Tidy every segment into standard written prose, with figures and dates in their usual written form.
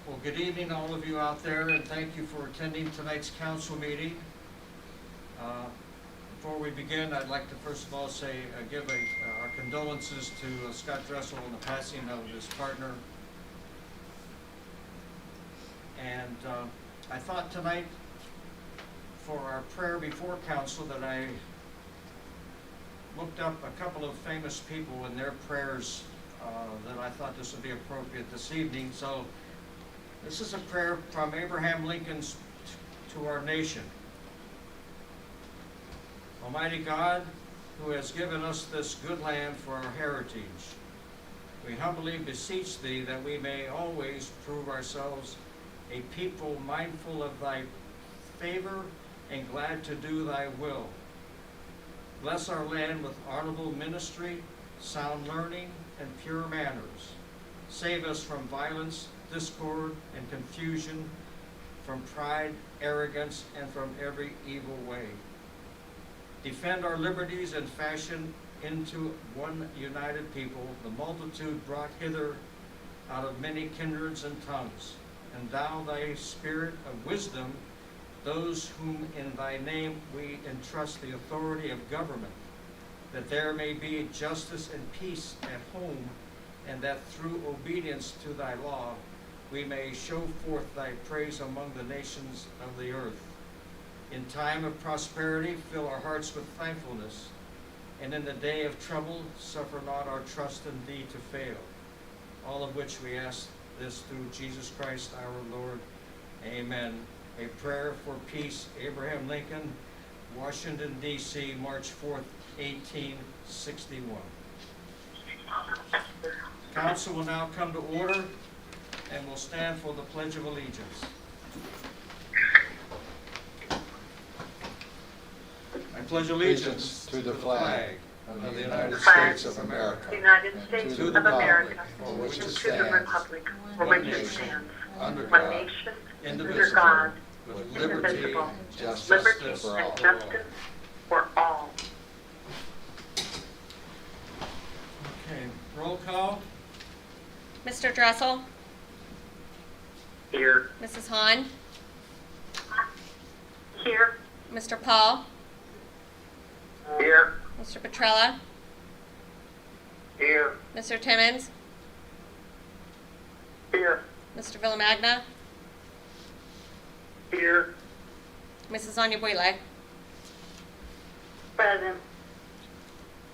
Well, good evening, all of you out there, and thank you for attending tonight's council meeting. Before we begin, I'd like to first of all give our condolences to Scott Dressel on the passing of his partner. And I thought tonight for our prayer before council that I looked up a couple of famous people and their prayers that I thought this would be appropriate this evening. So this is a prayer from Abraham Lincoln to our nation. Almighty God, who has given us this good land for our heritage, we humbly beseech thee that we may always prove ourselves a people mindful of thy favor and glad to do thy will. Bless our land with honorable ministry, sound learning, and pure manners. Save us from violence, discord, and confusion, from pride, arrogance, and from every evil way. Defend our liberties and fashion into one united people the multitude brought hither out of many kindreds and tongues. Endow thy spirit of wisdom those whom in thy name we entrust the authority of government, that there may be justice and peace at home, and that through obedience to thy law we may show forth thy praise among the nations of the earth. In time of prosperity, fill our hearts with thankfulness, and in the day of trouble, suffer not our trust in thee to fail. All of which we ask this through Jesus Christ our Lord. Amen. A prayer for peace, Abraham Lincoln, Washington, D.C., March 4th, 1861. Council will now come to order and will stand for the Pledge of Allegiance. I pledge allegiance to the flag of the United States of America, United States to of the America, for which it and to the stands, republic for one which it nation, stands, under one God, nation, under indivisible, God, with liberty indivisible, and justice liberty for and all. justice for all. Okay, roll call. Mr. Dressel, Here. Mrs. Hahn, Here. Mr. Paul, Here. Mr. Petrella, Here. Mr. Timmons, Here. Mr. Villamagna, Here. Mrs. Onyebuile. Present.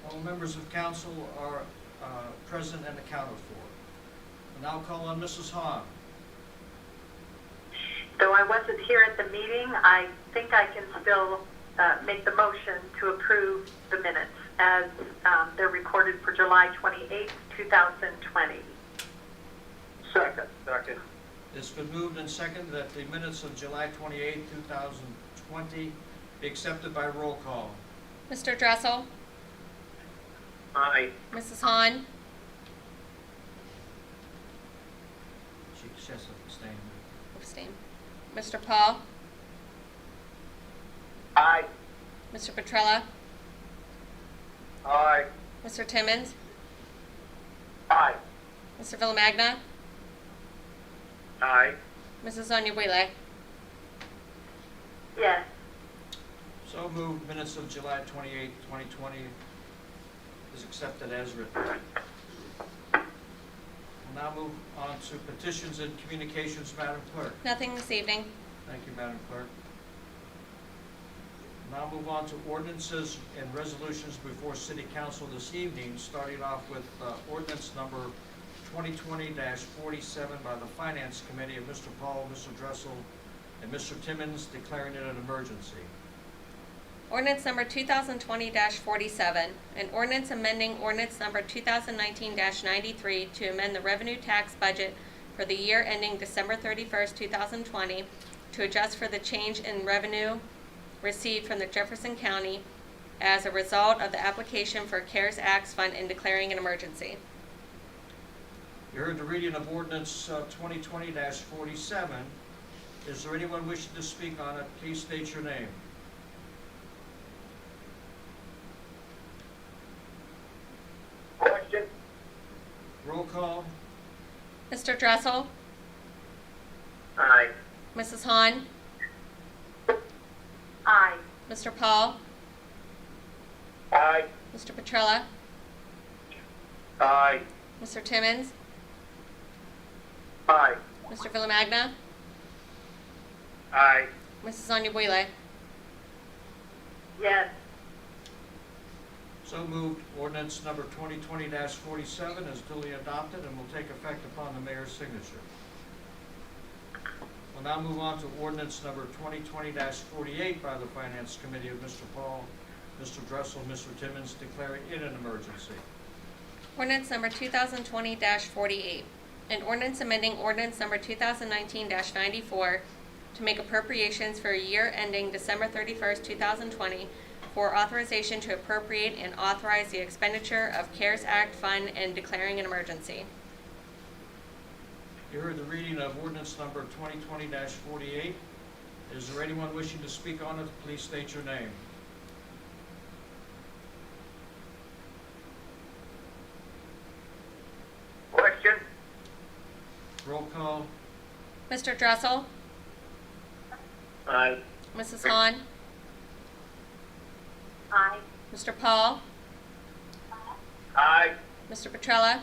All members of council are present and accounted for. We'll now call on Mrs. Hahn. Though I wasn't here at the meeting, I think I can still make the motion to approve the minutes as they're recorded for July 28th, 2020. Second. It's been moved and seconded that the minutes of July 28, 2020 be accepted by roll call. Mr. Dressel, Aye. Mrs. Hahn, She has to abstain. abstain. Mr. Paul, Aye. Mr. Petrella, Aye. Mr. Timmons, Aye. Mr. Villamagna, Aye. Mrs. Onyebuile. Yes. So moved. Minutes of July 28, 2020 is accepted as written. We'll now move on to petitions and communications, Madam Clerk. Nothing this evening. Thank you, Madam Clerk. Now move on to ordinances and resolutions before City Council this evening, starting off with ordinance number 2020-47 by the Finance Committee of Mr. Paul, Mr. Dressel, and Mr. Timmons, declaring it an emergency. Ordinance number 2020-47, an ordinance amending ordinance number 2019-93 to amend the revenue tax budget for the year ending December 31st, 2020, to adjust for the change in revenue received from the Jefferson County as a result of the application for CARES Act fund and declaring an emergency. You heard the reading of ordinance 2020-47. Is there anyone wishing to speak on it? Please state your name. Question. Roll call. Mr. Dressel, Aye. Mrs. Hahn, Aye. Mr. Paul, Aye. Mr. Petrella, Aye. Mr. Timmons, Aye. Mr. Villamagna, Aye. Mrs. Onyebuile. Yes. So moved. Ordinance number 2020-47 is duly adopted and will take effect upon the mayor's signature. We'll now move on to ordinance number 2020-48 by the Finance Committee of Mr. Paul, Mr. Dressel, Mr. Timmons, declaring it an emergency. Ordinance number 2020-48, an ordinance amending ordinance number 2019-94 to make appropriations for a year ending December 31st, 2020 for authorization to appropriate and authorize the expenditure of CARES Act fund and declaring an emergency. You heard the reading of ordinance number 2020-48. Is there anyone wishing to speak on it? Please state your name. Question? Roll call. Mr. Dressel, Aye. Mrs. Hahn, Aye. Mr. Paul, Aye. Mr. Petrella,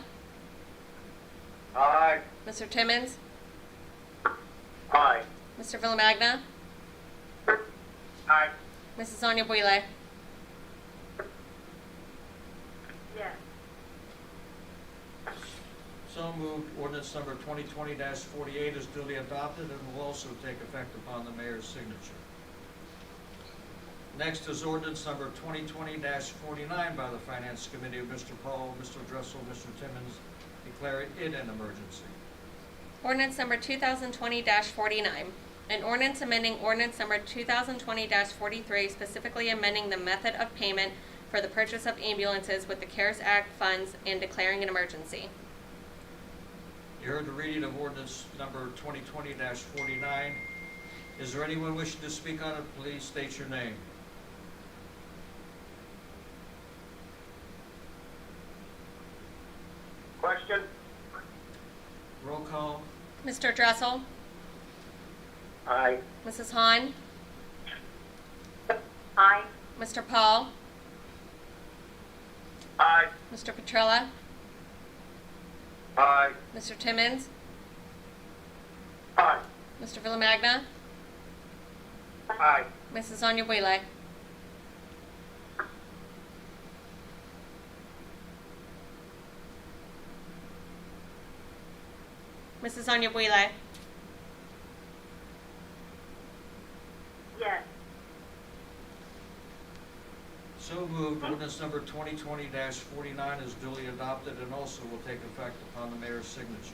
Aye. Mr. Timmons, Aye. Mr. Villamagna, Aye. Mrs. Onyebuile. Yes. So moved. Ordinance number 2020-48 is duly adopted and will also take effect upon the mayor's signature. Next is ordinance number 2020-49 by the Finance Committee of Mr. Paul, Mr. Dressel, Mr. Timmons, declaring it an emergency. Ordinance number 2020-49, an ordinance amending ordinance number 2020-43, specifically amending the method of payment for the purchase of ambulances with the CARES Act funds and declaring an emergency. You heard the reading of ordinance number 2020-49. Is there anyone wishing to speak on it? Please state your name. Question? Roll call. Mr. Dressel, Aye. Mrs. Hahn, Aye. Mr. Paul, Aye. Mr. Petrella, Aye. Mr. Timmons, Aye. Mr. Villamagna, Aye. Mrs. Onyebuile. Mrs. Onyebuile. Yes. So moved. Ordinance number 2020-49 is duly adopted and also will take effect upon the mayor's signature.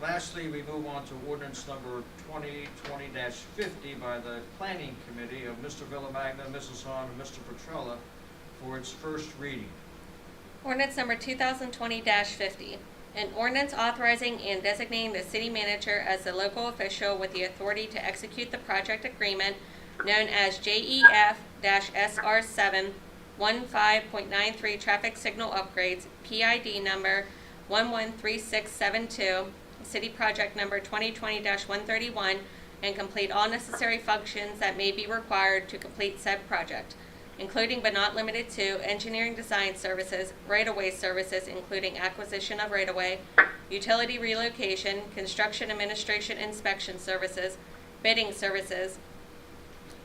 Lastly, we move on to ordinance number 2020-50 by the Planning Committee of Mr. Villamagna, Mrs. Hahn, and Mr. Petrella for its first reading. Ordinance number 2020-50, an ordinance authorizing and designating the city manager as the local official with the authority to execute the project agreement known as JEF-SR7 15.93 traffic signal upgrades, PID number 113672, city project number 2020-131, and complete all necessary functions that may be required to complete said project, including but not limited to engineering design services, right-of-way services including acquisition of right-of-way, utility relocation, construction administration inspection services, bidding services,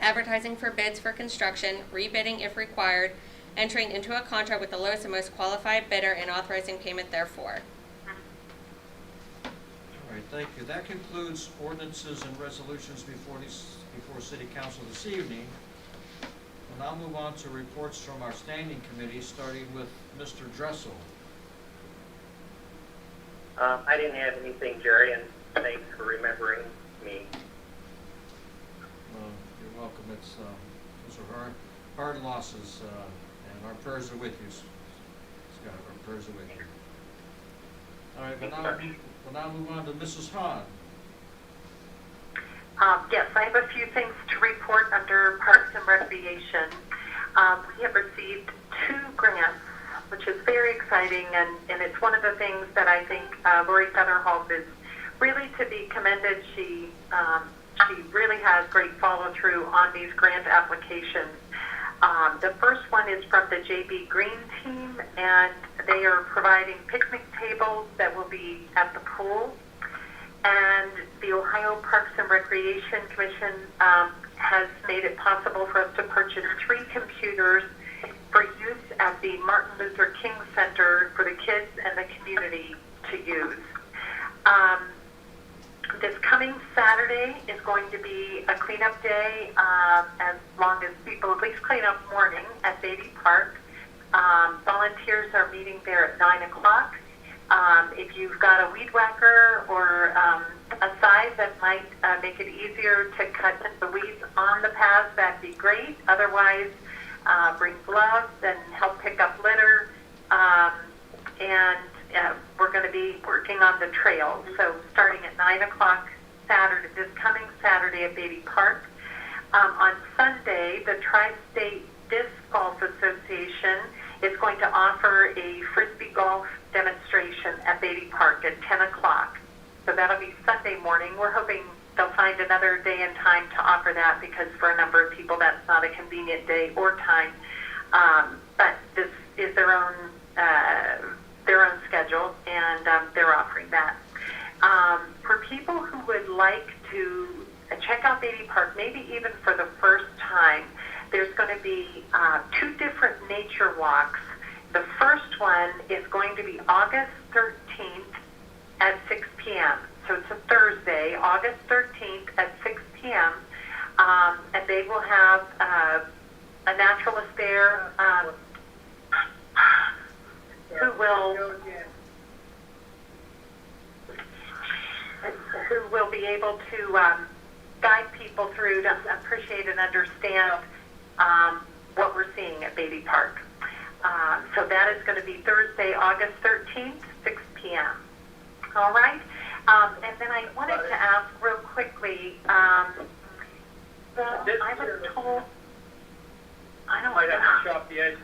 advertising for bids for construction, rebidding if required, entering into a contract with the lowest and most qualified bidder, and authorizing payment therefor. All right, thank you. That concludes ordinances and resolutions before City Council this evening. We'll now move on to reports from our standing committees, starting with Mr. Dressel. I didn't have anything, Jerry, and thanks for remembering me. You're welcome. Those are hard losses, and our prayers are with you, Scott. Our prayers are with you. All right, we'll now move on to Mrs. Hahn. Yes, I have a few things to report under Parks and Recreation. We have received 2 grants, which is very exciting, and it's one of the things that I think Lori Fetterholm is really to be commended. She really has great follow-through on these grant applications. The first one is from the JB Green team, and they are providing picnic tables that will be at the pool. And the Ohio Parks and Recreation Commission has made it possible for us to purchase 3 computers for use at the Martin Luther King Center for the kids and the community to use. This coming Saturday is going to be a cleanup day, as long as people at least clean up morning at Beatty Park. Volunteers are meeting there at 9 o'clock. If you've got a weed whacker or a scythe that might make it easier to cut the weeds on the paths, that'd be great. Otherwise, bring gloves and help pick up litter. And we're going to be working on the trail. So starting at 9 o'clock Saturday, this coming Saturday at Beatty Park. On Sunday, the Tri-State Disc Golf Association is going to offer a frisbee golf demonstration at Beatty Park at 10 o'clock. So that'll be Sunday morning. We're hoping they'll find another day and time to offer that, because for a number of people that's not a convenient day or time. But this is their own schedule, and they're offering that. For people who would like to check out Beatty Park, maybe even for the first time, there's going to be 2 different nature walks. The first one is going to be August 13th at 6 p.m. So it's a Thursday, August 13th at 6 p.m. And they will have a naturalist there who will be able to guide people through to appreciate and understand what we're seeing at Beatty Park. So that is going to be Thursday, August 13th, 6 p.m. All right? And then I wanted to ask real quickly, I was told, I don't Might have to know. chop the edge.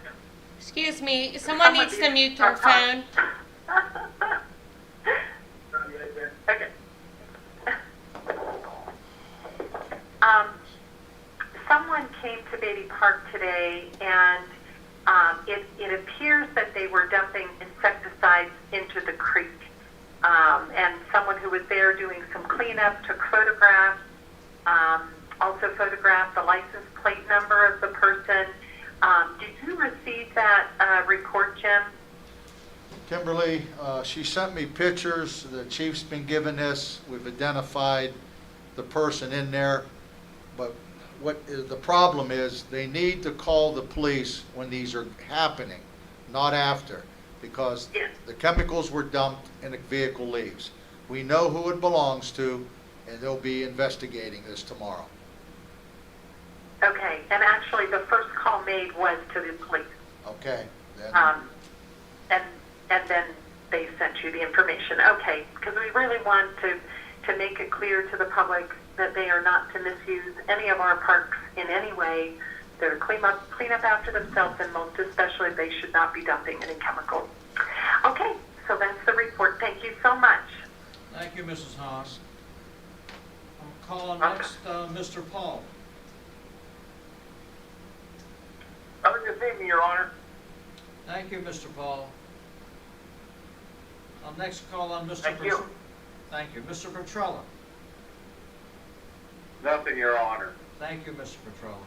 Excuse me, someone needs to mute their phone. Okay. Someone came to Beatty Park today, and it appears that they were dumping insecticides into the creek. And someone who was there doing some cleanup took photographs, also photographed the license plate number of the person. Did you receive that report, Jim? Kimberly, she sent me pictures. The chief's been given this. We've identified the person in there. But the problem is, they need to call the police when these are happening, not after, because the chemicals were dumped and the vehicle leaves. We know who it belongs to, and they'll be investigating this tomorrow. Okay, and actually the first call made was to the police. Okay. Then, And then they sent you the information. Okay, because we really want to make it clear to the public that they are not to misuse any of our parks in any way. They're to clean up after themselves, and most especially they should not be dumping any chemicals. Okay, so that's the report. Thank you so much. Thank you, Mrs. Haas. I'll call on next Mr. Paul. Nothing this evening, Your Honor. Thank you, Mr. Paul. I'll next call on Mr. Thank you. Thank you. Mr. Petrella. Nothing, Your Honor. Thank you, Mr. Petrella.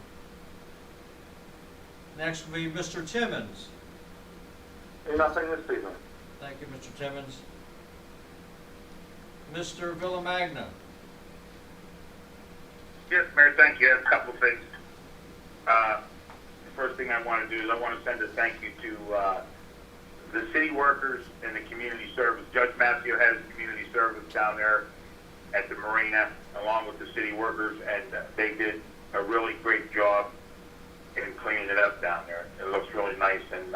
Next will be Mr. Timmons. Nothing this evening. Thank you, Mr. Timmons. Mr. Villamagna. Yes, Mayor, thank you. I have a couple of things. The first thing I want to do is I want to send a thank you to the city workers and the community service. Judge Massio has community service down there at the marina along with the city workers, and they did a really great job in cleaning it up down there. It looks really nice, and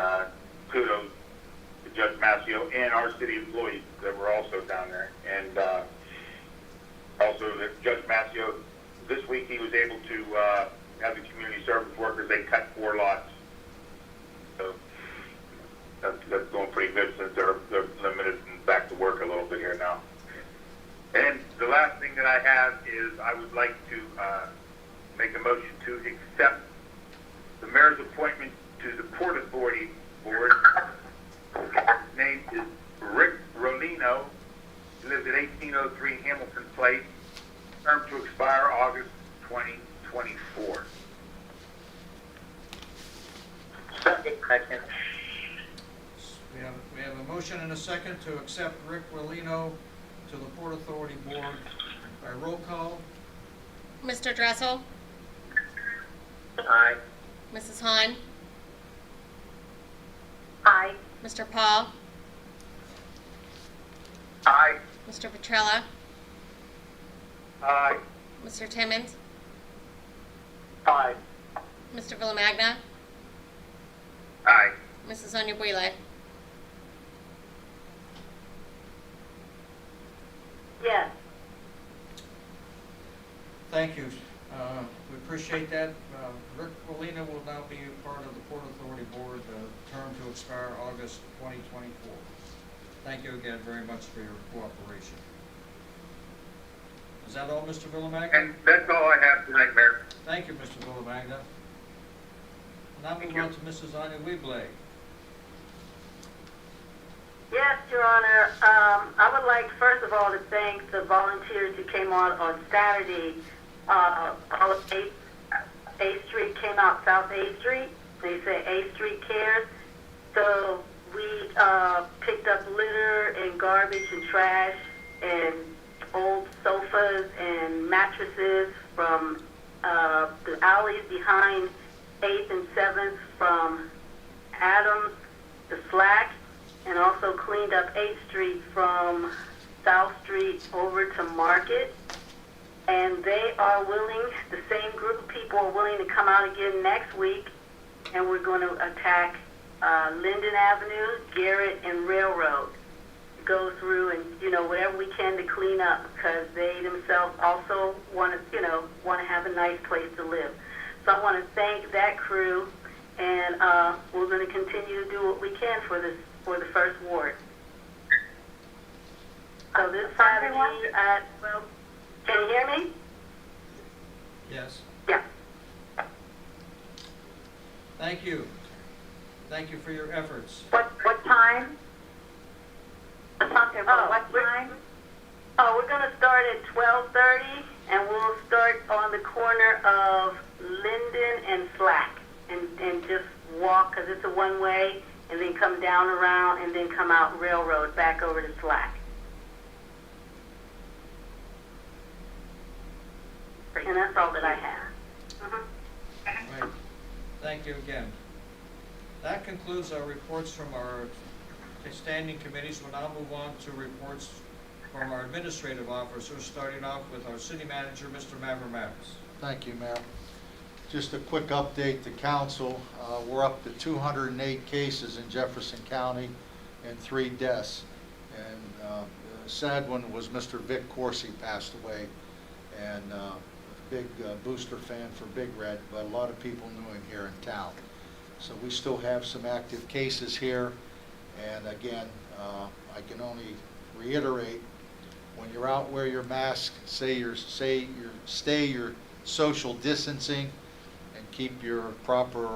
kudos to Judge Massio and our city employees that were also down there. And also Judge Massio, this week he was able to have the community service workers, they cut 4 lots. So that's going pretty good since they're limited and back to work a little bit here now. And thing that I have is I would like to make a motion to accept the mayor's appointment to the Port Authority Board. His name is Rick Rolino. He lives at 1803 Hamilton Place. Term to expire August 2024. Second. We have a motion and a second to accept Rick Rolino to the Port Authority Board by roll call. Mr. Dressel? Aye. Mrs. Hahn? Aye. Mr. Paul? Aye. Mr. Petrella? Aye. Mr. Timmons? Aye. Mr. Villamagna? Aye. Mrs. Onyebuile? Yes. Thank you. We appreciate that. Rick Rolino will now be a part of the Port Authority Board, term to expire August 2024. Thank you again very much for your cooperation. Is that all, Mr. Villamagna? And that's all I have tonight, Mayor. Thank you, Mr. Villamagna. Now move on to Mrs. Onyebuile. Yes, Your Honor. I would like, first of all, to thank the volunteers who came on Saturday. All of 8th Street came out, South 8th Street. They say 8th Street cares. So we picked up litter and garbage and trash and old sofas and mattresses from the alleys behind 8th and 7th from Adams to Slack, and also cleaned up 8th Street from South Street over to Market. And they are willing, the same group of people are willing to come out again next week, and we're going to attack Linden Avenue, Garrett, and Railroad. Go through and, whatever we can to clean up, because they themselves also want to have a nice place to live. So I want to thank that crew, and we're going to continue to do what we can for the first ward. So this Saturday can you hear me? Yes. Yeah. Thank you. Thank you for your efforts. What time? What time? We're going to start at 12:30, and we'll start on the corner of Linden and Slack, and just walk, because it's a one-way, and then come down around, and then come out Railroad back over to Slack. And that's all that I have. Right. Thank you again. That concludes our reports from our standing committees. We'll now move on to reports from our administrative officers, starting off with our city manager, Mr. Mavromatis. Thank you, Mayor. Just a quick update to council. We're up to 208 cases in Jefferson County and 3 deaths. And the sad one was Mr. Vic Corsi passed away. And big booster fan for Big Red, but a lot of people knew him here in town. So we still have some active cases here. And again, I can only reiterate, when you're out, wear your mask, stay your social distancing, and keep your proper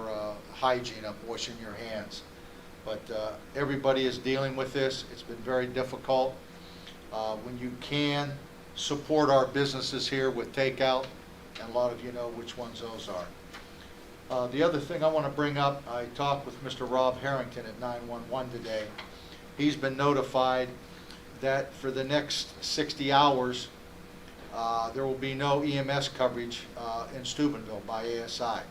hygiene up, washing your hands. But everybody is dealing with this. It's been very difficult. When you can, support our businesses here with takeout, and a lot of you know which ones those are. The other thing I want to bring up, I talked with Mr. Rob Harrington at 911 today. He's been notified that for the next 60 hours, there will be no EMS coverage in Steubenville by ASI.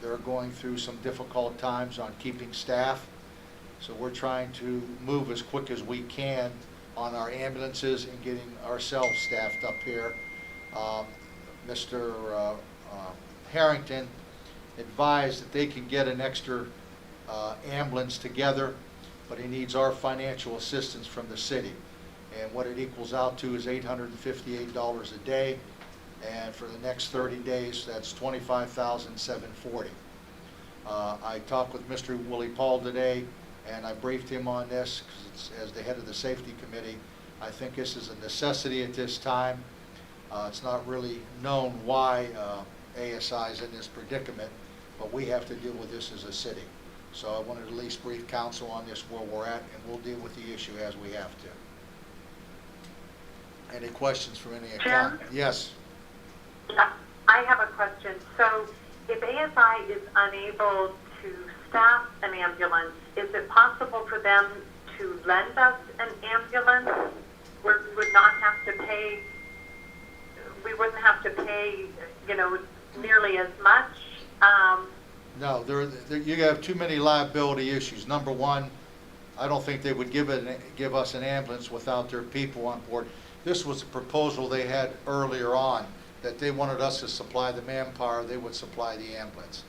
They're going through some difficult times on keeping staff, so we're trying to move as quick as we can on our ambulances and getting ourselves staffed up here. Mr. Harrington advised that they can get an extra ambulance together, but he needs our financial assistance from the city. And what it equals out to is $858 a day, and for the next 30 days, that's $25,740. I talked with Mr. Willie Paul today, and I briefed him on this, because as the head of the safety committee, I think this is a necessity at this time. It's not really known why ASI is in this predicament, but we have to deal with this as a city. So I wanted to at least brief council on this, where we're at, and we'll deal with the issue as we have to. Any questions from any account? Yes. Yeah, I have a question. So if ASI is unable to staff an ambulance, is it possible for them to lend us an ambulance where we would not have to pay, we wouldn't have to pay, nearly as much? No, you have too many liability issues. Number one, I don't think they would give us an ambulance without their people on board. This was a proposal they had earlier on, that they wanted us to supply the manpower, they would supply the ambulance.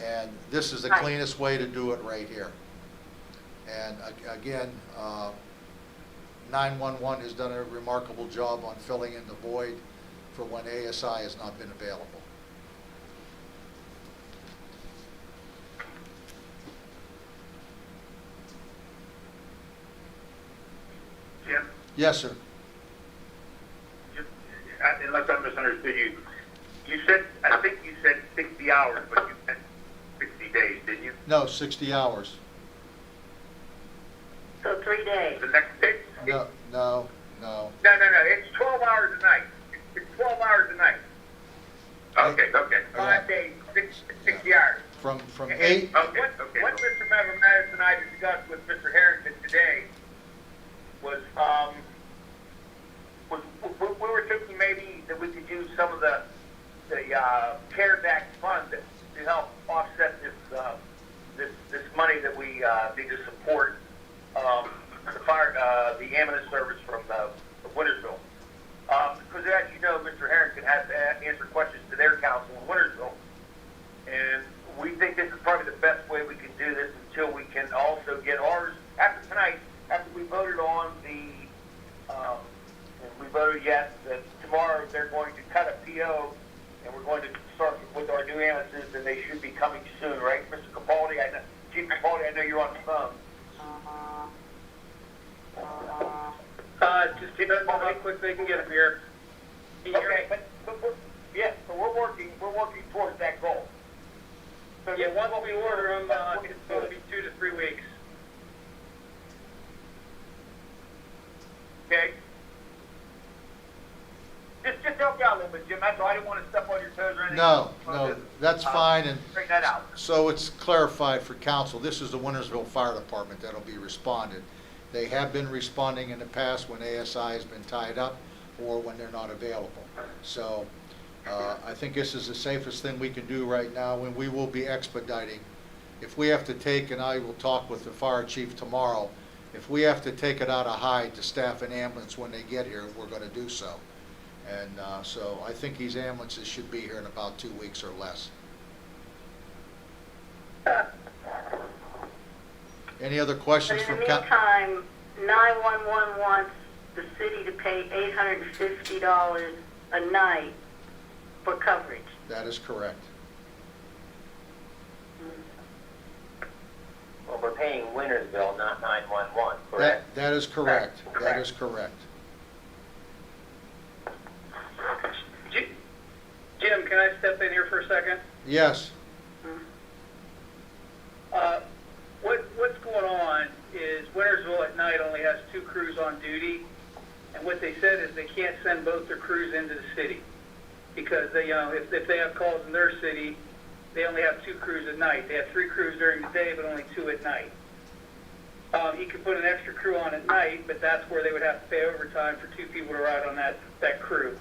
And this is the Right. cleanest way to do it right here. And again, 911 has done a remarkable job on filling in the void for when ASI has not been available. Jim, Yes, sir. unless I misunderstood you, I think you said 60 hours, but you meant 60 days, didn't you? No, 60 hours. So 3 days. The next day? No. No, it's 12 hours a night. It's 12 hours a night. Okay. 5 days, 60 hours. From And 8, What Mr. Madison and I discussed with Mr. Harrington today was, we were thinking maybe that we could use some of the CARES Act fund to help offset this money that we need to support the ambulance service from Wintersville. Because as you know, Mr. Harrington has to answer questions to their council in Wintersville. And we think this is probably the best way we can do this until we can also get ours, after tonight, after we voted on and we voted yes, that tomorrow they're going to cut a PO and we're going to start with our new ambulances, and they should be coming soon, right, Mr. Capaldi? Chief Capaldi, I know you're on the phone. Just keep it moving quick, they can get them here. Okay, but so we're working towards that goal. So Yeah, once we order them, it's going to be 2 to 3 weeks. Okay. Just help you out a little bit, Jim. That's all. I didn't want to step on your toes or anything. no, that's fine. And Straighten that out. so it's clarified for council, this is the Wintersville Fire Department that'll be responded. They have been responding in the past when ASI has been tied up or when they're not available. So I think this is the safest thing we can do right now, and we will be expediting. If we have to take, and I will talk with the fire chief tomorrow, if we have to take it out of Hyde to staff an ambulance when they get here, we're going to do so. And so I think these ambulances should be here in about 2 weeks or less. Any other But questions in from the meantime, 911 wants the city to pay $850 a night for coverage. That is correct. Well, we're paying Wintersville, not 911, correct? That is correct. Correct. That is correct. Jim, can I step in here for a second? Yes. What's going on is Wintersville at night only has 2 crews on duty, and what they said is they can't send both their crews into the city because they, if they have calls in their city, they only have 2 crews at night. They have 3 crews during the day, but only 2 at night. He could put an extra crew on at night, but that's where they would have to pay overtime for 2 people to ride on that crew.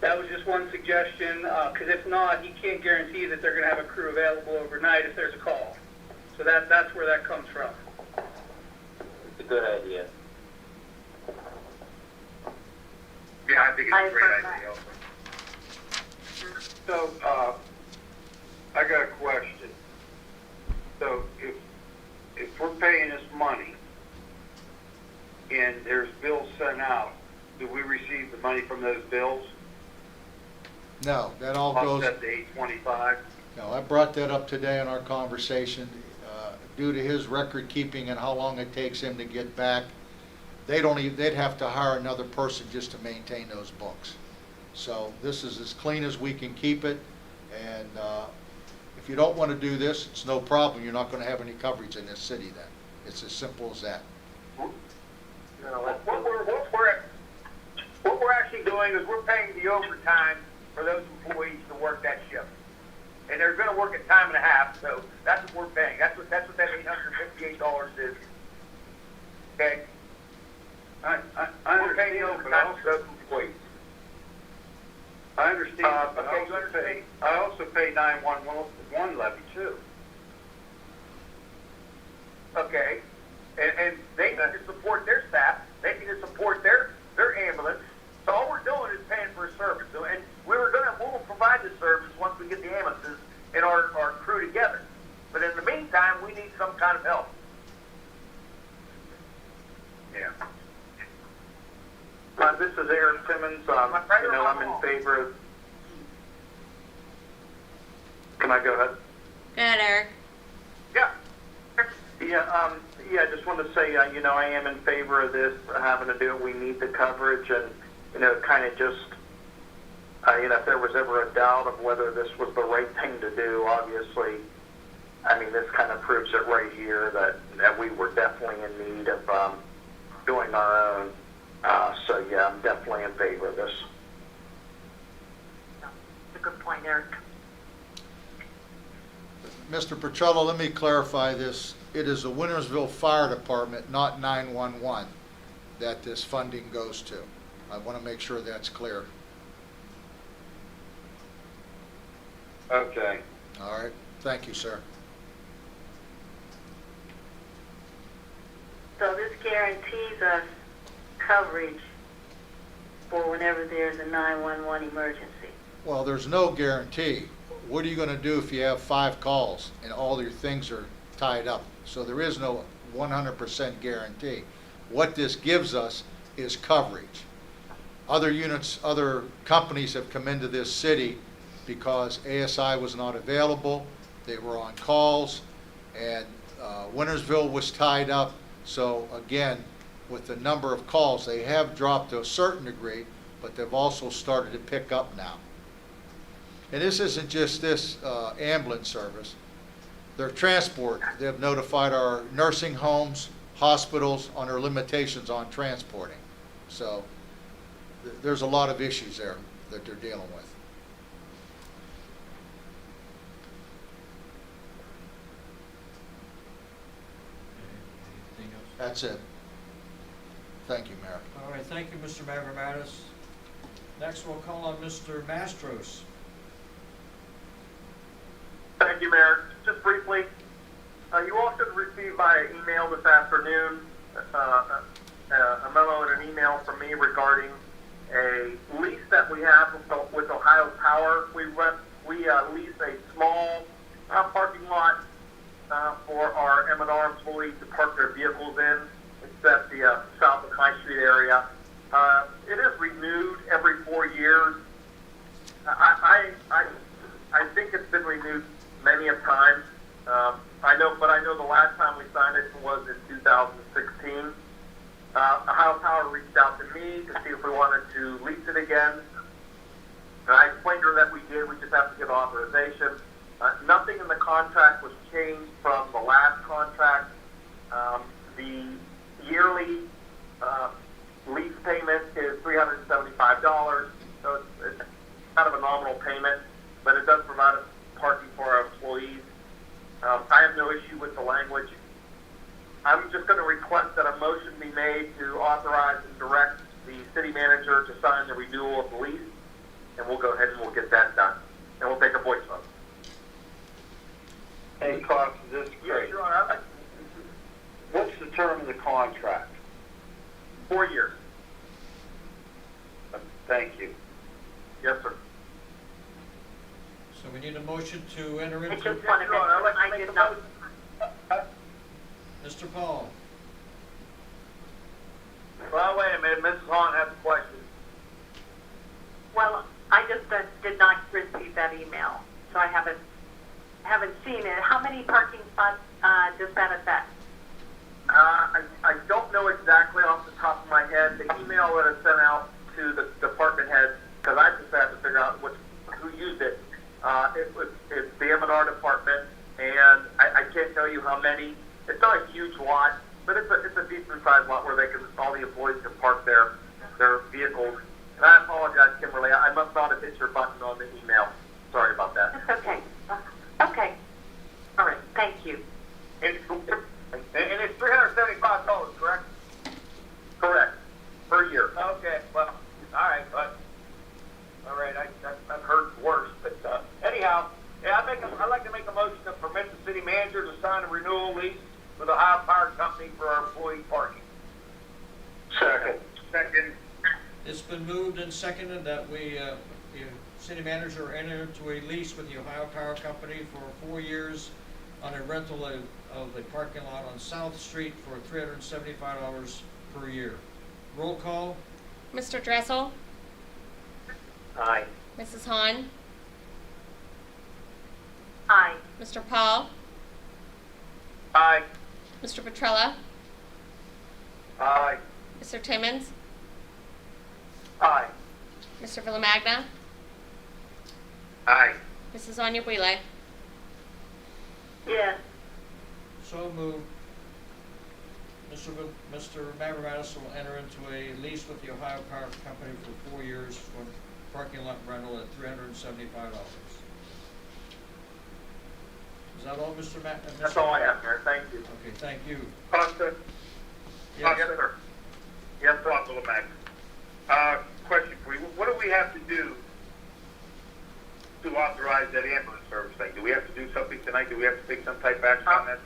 That was just one suggestion, because if not, he can't guarantee that they're going to have a crew available overnight if there's a call. So that's where that comes from. It's a good idea. Yeah, I think it's a great I idea. So, I got a question. So, if we're paying this money and there's bills sent out, do we receive the money from those bills? No, that all goes. Offset the 825? No, I brought that up today in our conversation. Due to his record keeping and how long it takes him to get back, they'd have to hire another person just to maintain those books. So this is as clean as we can keep it, and if you don't want to do this, it's no problem. You're not going to have any coverage in this city then. It's as simple as that. What we're actually doing is we're paying the overtime for those employees to work that shift. And they're gonna work at time and a half, so that's what we're paying. That's what that $858 is. Okay? I We're paying the understand, but overtime for those employees. I understand, but okay, you understand? I also pay 911 levy too. Okay? And they need to support their staff. They need to support their ambulance. So all we're doing is paying for a service. So, and we will provide the service once we get the ambulances and our crew together. But in the meantime, we need some kind of help. Yeah. This is Aaron Simmons. I'm in favor of... Can I go ahead? Go ahead, Eric. Yeah. Yeah, I just want to say, I am in favor of this, having to do it. We need the coverage, and, kind of just, if there was ever a doubt of whether this was the right thing to do, obviously, this kind of proves it right here that we were definitely in need of doing our own. So, yeah, I'm definitely in favor of this. That's a good point, Eric. Mr. Petrello, let me clarify this. It is the Wintersville Fire Department, not 911, that this funding goes to. I want to make sure that's clear. Okay. All right. Thank you, sir. So this guarantees us coverage for whenever there's a 911 emergency. Well, there's no guarantee. What are you going to do if you have 5 calls and all your things are tied up? So there is no 100% guarantee. What this gives us is coverage. Other units, other companies have come into this city because ASI was not available. They were on calls, and Wintersville was tied up. So again, with the number of calls, they have dropped to a certain degree, but they've also started to pick up now. And this isn't just this ambulance service. Their transport, they've notified our nursing homes, hospitals on their limitations on transporting. So there's a lot of issues there that they're dealing with. Anything else? That's it. Thank you, Mayor. All right, thank you, Mr. Mavromatis. Next, we'll call on Mr. Mastros. Thank you, Mayor. Just briefly, you also received via email this afternoon a memo and an email from me regarding a lease that we have with Ohio Power. We lease a small parking lot for our M&R employees to park their vehicles in. It's at the south of High Street area. It is renewed every 4 years. I think it's been renewed many a time. I know the last time we signed it was in 2016. Ohio Power reached out to me to see if we wanted to lease it again. And I explained to her that we did. We just have to get authorization. Nothing in the contract was changed from the last contract. The yearly lease payment is $375, so it's kind of a nominal payment, but it does provide us parking for our employees. I have no issue with the language. I'm just going to request that a motion be made to authorize and direct the city manager to sign the renewal of the lease, and we'll go ahead and we'll get that done. And we'll take a voice vote. Hey, Cox, this is Yes, great. Your Honor. What's the term of the contract? 4 years. Thank you. Yes, sir. So we need a motion to enter I into. just want to Your Honor, I'd like to mention, I make did a not, motion. Mr. Paul. Well, wait a minute. Mrs. Hahn has a question. well, I just did not receive that email, so I haven't seen it. How many parking spots does that affect? I don't know exactly off the top of my head. The email that I sent out to the department heads, because I just had to figure out who used it. It's the M&R department, and I can't tell you how many. It's not a huge lot, but it's a decent sized lot where all the employees can park their vehicles. And I apologize, Kimberly. I must not have hit your button on the email. Sorry about that. That's okay. Okay. All right, thank you. And it's $375, correct? Correct. Per year. Okay, well, all right, but, all right, I've heard worse, but anyhow, yeah, I'd like to make a motion to permit the city manager to sign a renewal lease with Ohio Power Company for our employee parking. Second. It's been moved and seconded that the city manager enter into a lease with the Ohio Power Company for 4 years on a rental of the parking lot on South Street for $375 per year. Roll call. Mr. Dressel? Aye. Mrs. Hahn? Aye. Mr. Paul? Aye. Mr. Petrella? Aye. Mr. Timmons? Aye. Mr. Villamagna? Aye. Mrs. Onyebuile? Yes. So moved. Mr. Mavromatis will enter into a lease with the Ohio Power Company for 4 years for parking lot rental at $375. Is that all, Mr. Matt? That's all I have, Mayor. Thank you. Okay, thank you. Costa, Yes. Yes, sir. Yes, sir. Bob Willamette. Question for you. What do we have to do to authorize that ambulance service thing? Do we have to do something tonight? Do we have to take some type of action on that?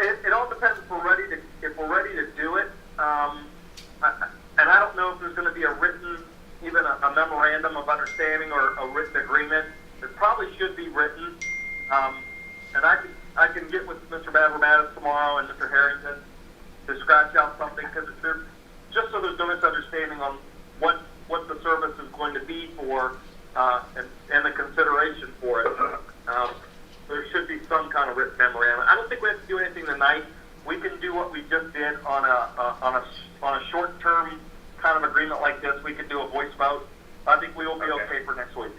It all depends if we're ready to do it. And I don't know if there's going to be a written, even a memorandum of understanding or a written agreement. It probably should be written. And I can get with Mr. Mavromatis tomorrow and Mr. Harrington to scratch out something, because just so there's no misunderstanding on what the service is going to be for, and the consideration for it. There should be some kind of written memorandum. I don't think we have to do anything tonight. We can do what we just did on a short-term kind of agreement like this. We can do a voice vote. I think we will be okay for next week.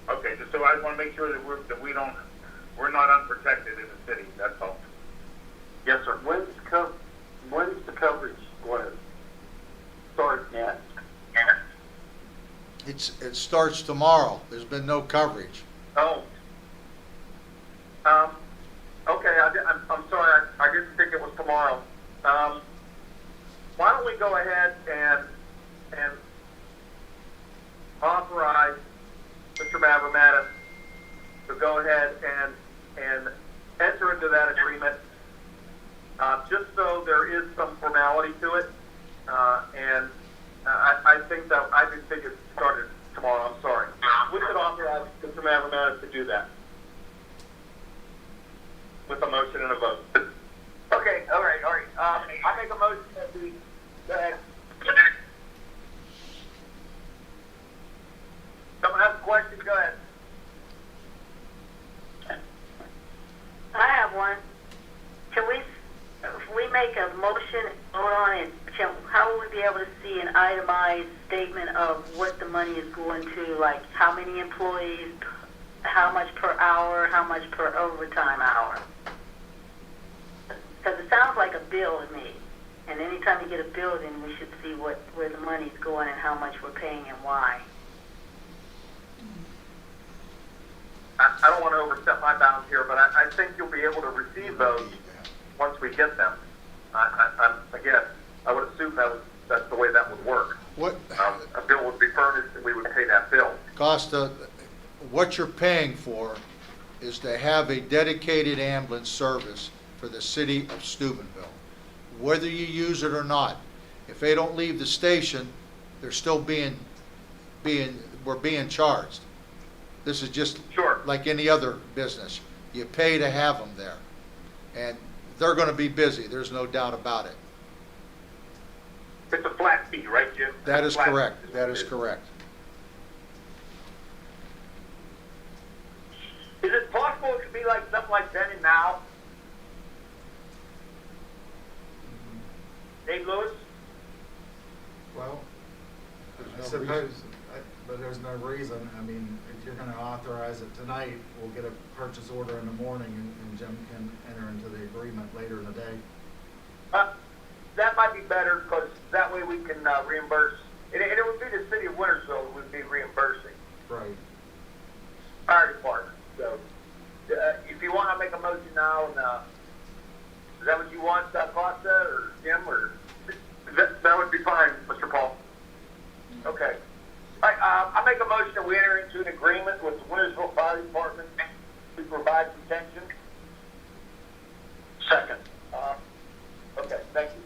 Okay, just so I want to make sure that we're not unprotected in the city. That's all. Yes, sir. When's the coverage going to start? Yeah. It starts tomorrow. There's been no coverage. Oh. Okay, I'm sorry, I didn't think it was tomorrow. Why don't we go ahead and authorize Mr. Mavromatis to go ahead and enter into that agreement, just so there is some formality to it. And I just think it started tomorrow. I'm sorry. We could authorize Mr. Mavromatis to do that with a motion and a vote. Okay, all right. I make a motion that we, go ahead. Someone has a question, go ahead. I have one. If we make a motion and vote on it, how will we be able to see an itemized statement of what the money is going to, like how many employees, how much per hour, how much per overtime hour? Because it sounds like a bill to me. And anytime you get a bill, then we should see where the money's going and how much we're paying and why. I don't want to overstep my bounds here, but I think you'll be able to receive those once we get them. Again, I would assume that's the way that would work. What, A bill would be furnished and we would pay that bill. Costa, what you're paying for is to have a dedicated ambulance service for the city of Steubenville, whether you use it or not. If they don't leave the station, they're still we're being charged. This is just Sure. like any other business. You pay to have them there. And they're going to be busy, there's no doubt about it. It's a flat fee, right, Jim? That is Flat. correct, that is correct. Is it possible it could be like something like then and now? Dave Lewis? Well, There's I no suppose, but there's no reason. I mean, if you're gonna authorize it tonight, we'll get a purchase order in the morning and Jim can enter into the agreement later in the day. That might be better, because that way we can reimburse, and it would be the city of Wintersville who would be reimbursing Right. fire department. So, if you want, I'll make a motion now, and, is that what you want, Costa, or Jim, or? That would be fine, Mr. Paul. Okay. All right, I make a motion that we enter into an agreement with the Wintersville Fire Department to provide protection. Second. Okay, thank you.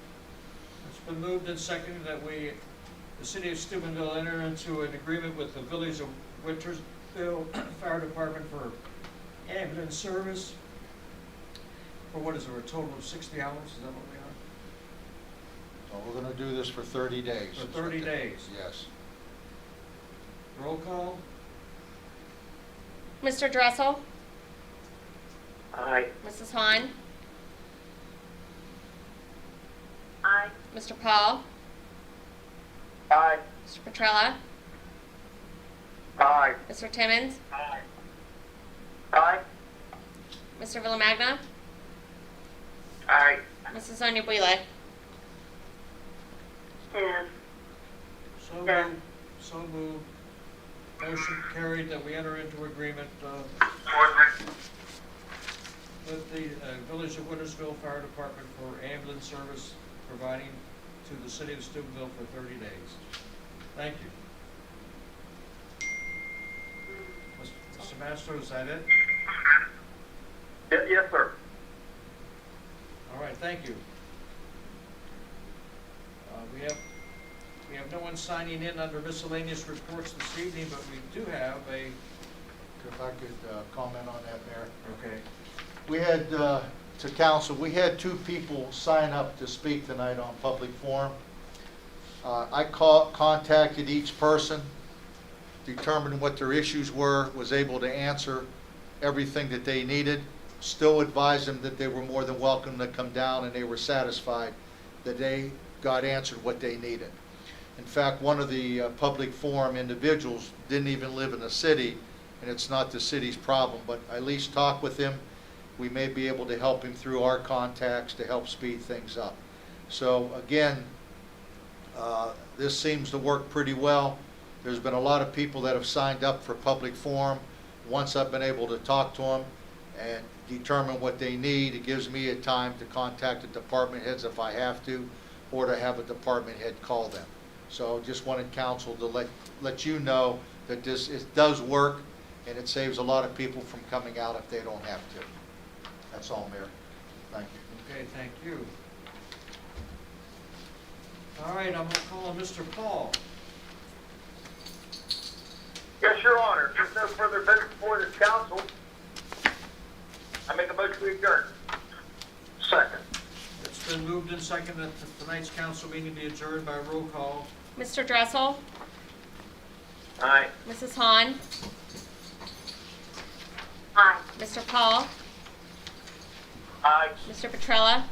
It's been moved and seconded that the city of Steubenville enter into an agreement with the village of Wintersville Fire Department for ambulance service for what is there, a total of 60 hours? Is that what we are? So we're gonna do this for 30 days. For 30 days. Yes. Roll call? Mr. Dressel? Aye. Mrs. Hahn? Aye. Mr. Paul? Aye. Mr. Petrella? Aye. Mr. Timmons? Aye. Aye. Mr. Villamagna? Aye. Mrs. Onyebuile? Yes. So Yeah. moved. So moved. Motion carried that we enter into agreement with the Village of Wintersville Fire Department for ambulance service providing to the city of Steubenville for 30 days. Thank you. Mr. Mastro, is that it? Yes, sir. All right, thank you. We have no one signing in under miscellaneous reports this evening, but we do have a, If I could comment on that, Mayor. okay, We had, to council, we had 2 people sign up to speak tonight on public forum. I contacted each person, determined what their issues were, was able to answer everything that they needed, still advised them that they were more than welcome to come down, and they were satisfied that they got answered what they needed. In fact, one of the public forum individuals didn't even live in the city, and it's not the city's problem, but I at least talked with him. We may be able to help him through our contacts to help speed things up. So again, this seems to work pretty well. There's been a lot of people that have signed up for public forum. Once I've been able to talk to them and determine what they need, it gives me a time to contact the department heads if I have to, or to have a department head call them. So just wanted council to let you know that it does work, and it saves a lot of people from coming out if they don't have to. That's all, Mayor. Thank you. okay, thank you. All right, I'm going to call on Mr. Paul. Yes, Your Honor. If there's no further business before this council, I make a motion to adjourn. Second. It's been moved and seconded that tonight's council meeting be adjourned by roll call. Mr. Dressel? Aye. Mrs. Hahn? Aye. Mr. Paul? Aye. Mr. Petrella?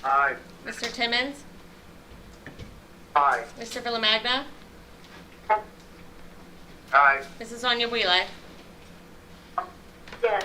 Aye. Mr. Timmons? Aye. Mr. Villamagna? Aye. Mrs. Onyebuile? Yes.